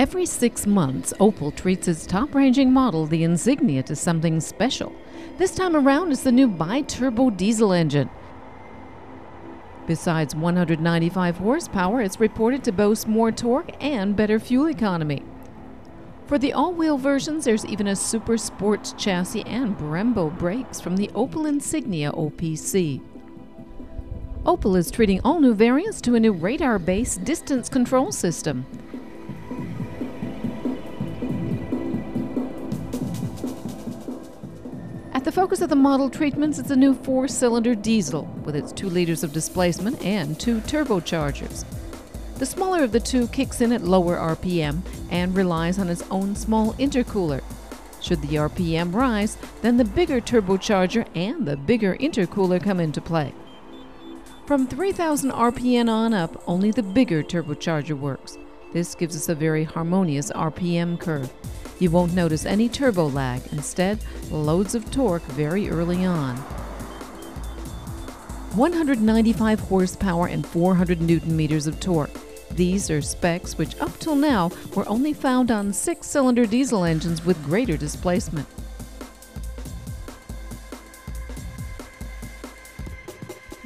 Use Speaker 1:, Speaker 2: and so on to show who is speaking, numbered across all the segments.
Speaker 1: Every 6 months, Opel treats its top-ranging model, the Insignia, to something special. This time around, it's the new BiTurbo diesel engine. Besides 195 horsepower, it's reported to boast more torque and better fuel economy. For the all-wheel versions, there's even a super sports chassis and Brembo brakes from the Opel Insignia OPC. Opel is treating all new variants to a new radar-based distance control system. At the focus of the model treatments is a new 4-cylinder diesel with its 2 liters of displacement and 2 turbochargers. The smaller of the two kicks in at lower RPM and relies on its own small intercooler. Should the RPM rise, then the bigger turbocharger and the bigger intercooler come into play. From 3,000 RPM on up, only the bigger turbocharger works. This gives us a very harmonious RPM curve. You won't notice any turbo lag, instead, loads of torque very early on. 195 horsepower and 400 Newton-meters of torque. These are specs which up till now were only found on 6-cylinder diesel engines with greater displacement.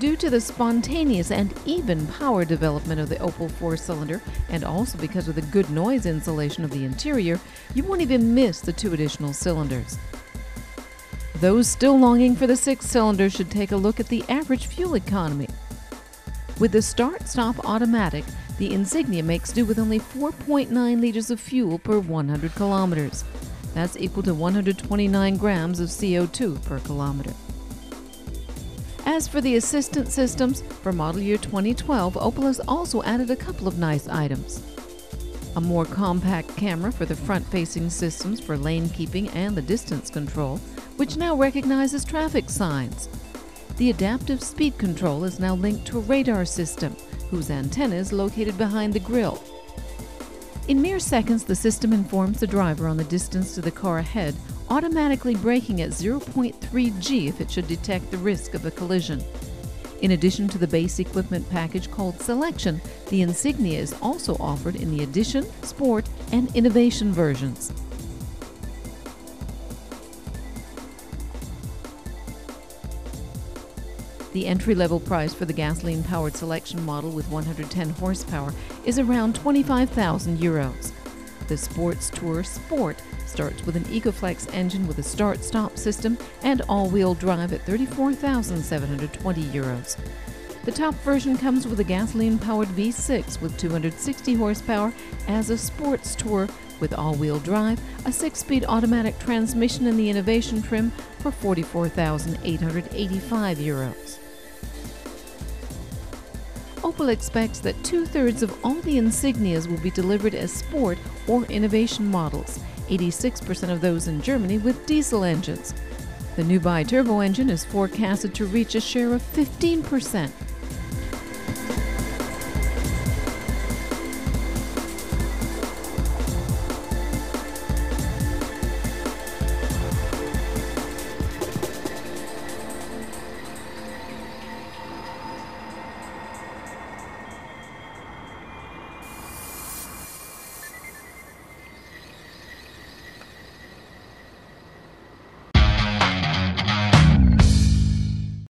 Speaker 1: Due to the spontaneous and even power development of the Opel 4-cylinder, and also because of the good noise insulation of the interior, you won't even miss the 2 additional cylinders. Those still longing for the 6-cylinder should take a look at the average fuel economy. With the start-stop automatic, the Insignia makes do with only 4.9 liters of fuel per 100 kilometers. That's equal to 129 grams of CO2 per kilometer. As for the assistance systems, for model year 2012, Opel has also added a couple of nice items. A more compact camera for the front-facing systems for lane keeping and the distance control, which now recognizes traffic signs. The adaptive speed control is now linked to a radar system, whose antenna is located behind the grille. In mere seconds, the system informs the driver on the distance to the car ahead, automatically braking at 0.3 G if it should detect the risk of a collision. In addition to the base equipment package called Selection, the Insignia is also offered in the Edition, Sport, and Innovation versions. The entry-level price for the gasoline-powered Selection model with 110 horsepower is around 25,000 euros. The Sports Tour Sport starts with an EcoFlex engine with a start-stop system and all-wheel drive at 34,720 euros. The top version comes with a gasoline-powered V6 with 260 horsepower as a Sports Tour with all-wheel drive, a 6-speed automatic transmission in the Innovation trim for 44,885 euros. Opel expects that 2/3 of all the Insignias will be delivered as Sport or Innovation models, 86% of those in Germany with diesel engines. The new BiTurbo engine is forecasted to reach a share of 15%,